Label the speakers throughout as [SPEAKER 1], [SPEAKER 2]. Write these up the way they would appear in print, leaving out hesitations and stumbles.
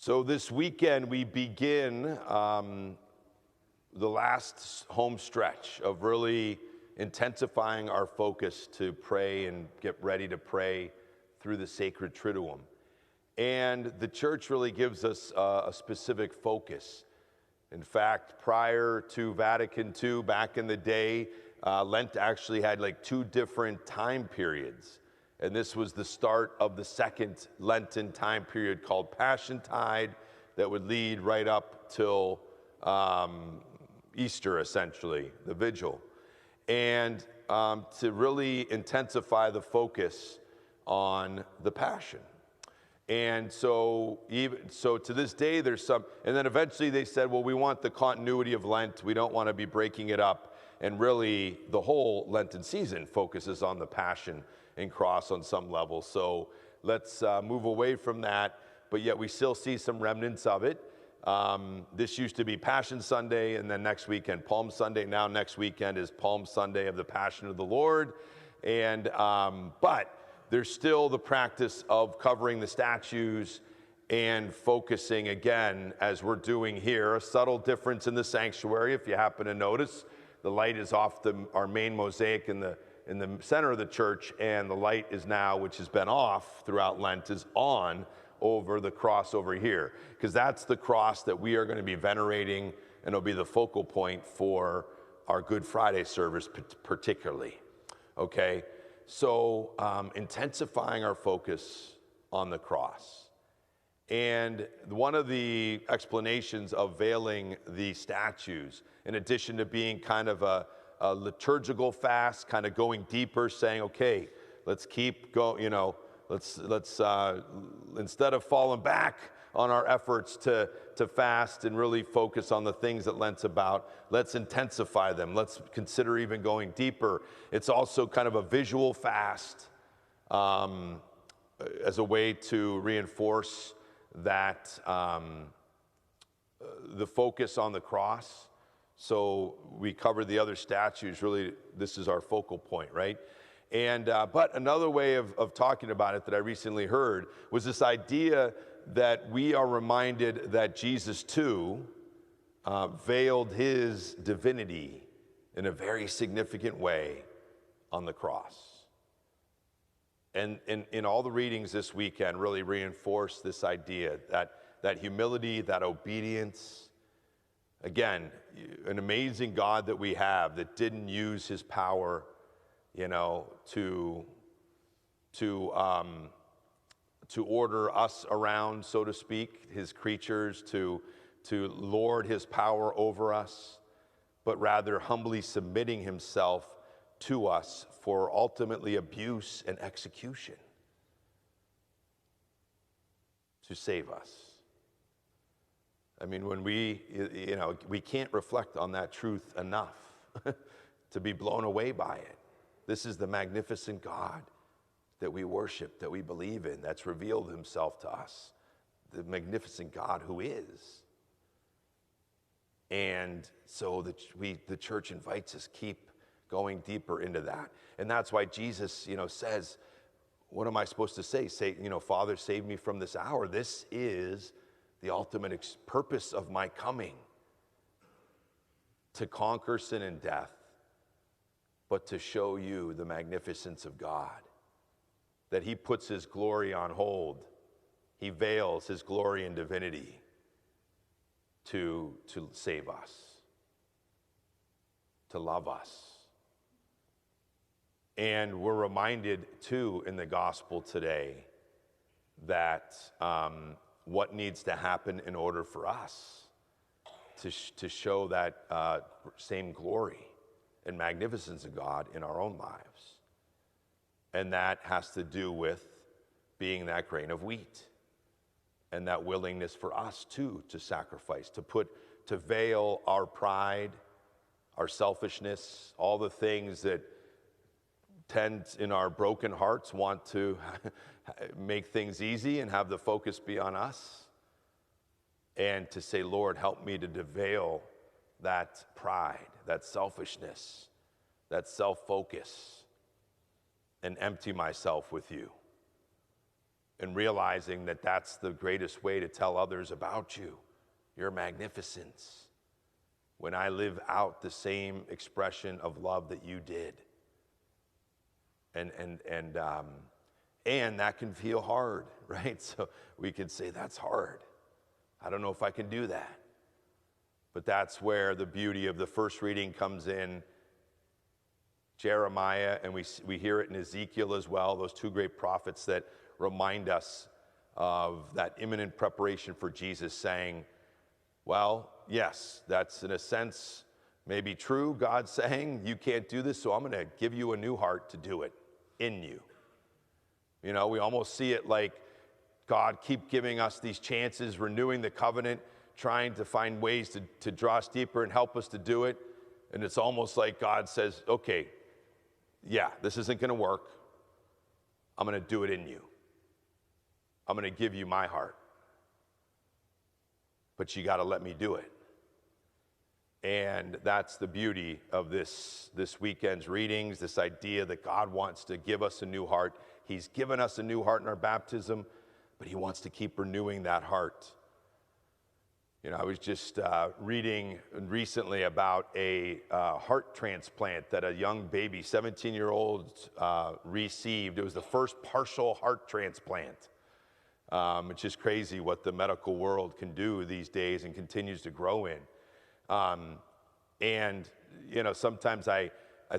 [SPEAKER 1] So this weekend we begin the last home stretch of really intensifying our focus to pray and get ready to pray through the sacred Triduum. And the church really gives us a specific focus. In fact, prior to Vatican II, back in the day, Lent actually had like two different time periods. And this was the start of the second Lenten time period called Passiontide that would lead right up till Easter, essentially, the vigil. And to really intensify the focus on the Passion. And so to this day, there's some, and then eventually they said, well, we want the continuity of Lent. We don't want to be breaking it up. And really, the whole Lenten season focuses on the Passion and cross on some level. So let's move away from that, but yet we still see some remnants of it. This used to be Passion Sunday, and then next weekend, Palm Sunday. Now next weekend is Palm Sunday of the Passion of the Lord. And but there's still the practice of covering the statues and focusing again, as we're doing here, a subtle difference in the sanctuary. If you happen to notice, the light is off our main mosaic in the center of the church, and the light is now, which has been off throughout Lent, is on over the cross over here, because that's the cross that we are going to be venerating, and it'll be the focal point for our Good Friday service particularly. Okay, so intensifying our focus on the cross. And one of the explanations of veiling the statues, in addition to being kind of a liturgical fast, kind of going deeper, saying, okay, let's keep going, let's instead of falling back on our efforts to fast and really focus on the things that Lent's about, let's intensify them. Let's consider even going deeper. It's also kind of a visual fast as a way to reinforce that the focus on the cross. So we covered the other statues. Really, this is our focal point, right? And but another way of talking about it that I recently heard was this idea that we are reminded that Jesus too veiled his divinity in a very significant way on the cross. And in all the readings this weekend really reinforced this idea that humility, that obedience. Again, an amazing God that we have that didn't use his power, to order us around, so to speak, his creatures, to lord his power over us, but rather humbly submitting himself to us for ultimately abuse and execution to save us. I mean, when we can't reflect on that truth enough to be blown away by it. This is the magnificent God that we worship, that we believe in, that's revealed himself to us. The magnificent God who is. And so the church invites us, keep going deeper into that. And that's why Jesus, says, what am I supposed to say? Say, Father, save me from this hour. This is the ultimate purpose of my coming, to conquer sin and death, but to show you the magnificence of God, that he puts his glory on hold. He veils his glory and divinity to save us, to love us. And we're reminded too in the gospel today that what needs to happen in order for us to show that same glory and magnificence of God in our own lives. And that has to do with being that grain of wheat and that willingness for us too to sacrifice, to veil our pride, our selfishness, all the things that tend in our broken hearts want to make things easy and have the focus be on us, and to say, Lord, help me to veil that pride, that selfishness, that self-focus, and empty myself with you. and realizing that that's the greatest way to tell others about you, your magnificence, when I live out the same expression of love that you did. And that can feel hard, right? So we could say, that's hard. I don't know if I can do that. But that's where the beauty of the first reading comes in. Jeremiah, and we hear it in Ezekiel as well, those two great prophets that remind us of that imminent preparation for Jesus, saying, well, yes, that's in a sense maybe true. God's saying, you can't do this, so I'm going to give you a new heart to do it in you. You know, we almost see it like God keep giving us these chances, renewing the covenant, trying to find ways to draw us deeper and help us to do it. And it's almost like God says, okay, yeah, this isn't going to work. I'm going to do it in you. I'm going to give you my heart. But you got to let me do it. And that's the beauty of this weekend's readings, this idea that God wants to give us a new heart. He's given us a new heart in our baptism, but he wants to keep renewing that heart. You know, I was just reading recently about a heart transplant that a young baby, 17-year-old, received. It was the first partial heart transplant. It's just crazy what the medical world can do these days and continues to grow in. And, you know, sometimes I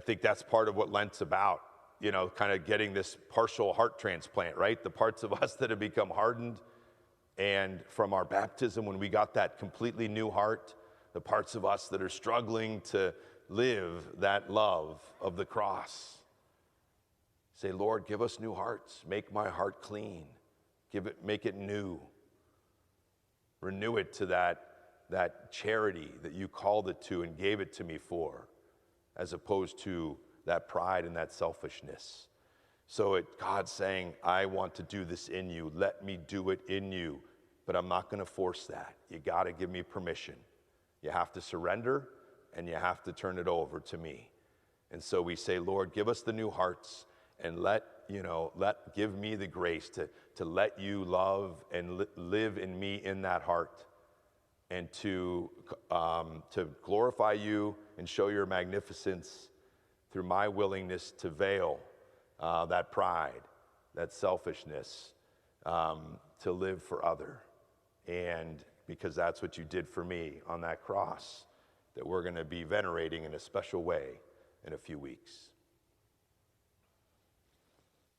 [SPEAKER 1] think that's part of what Lent's about, you know, kind of getting this partial heart transplant, right? The parts of us that have become hardened, and from our baptism when we got that completely new heart, the parts of us that are struggling to live that love of the cross. Say, Lord, give us new hearts. Make my heart clean. Make it new. Renew it to that charity that you called it to and gave it to me for, as opposed to that pride and that selfishness. So God's saying, I want to do this in you. Let me do it in you. But I'm not going to force that. You got to give me permission. You have to surrender, and you have to turn it over to me. And so we say, Lord, give us the new hearts, and give me the grace to let you love and live in me in that heart, and to glorify you and show your magnificence through my willingness to veil that pride, that selfishness, to live for other. And because that's what you did for me on that cross, that we're going to be venerating in a special way in a few weeks.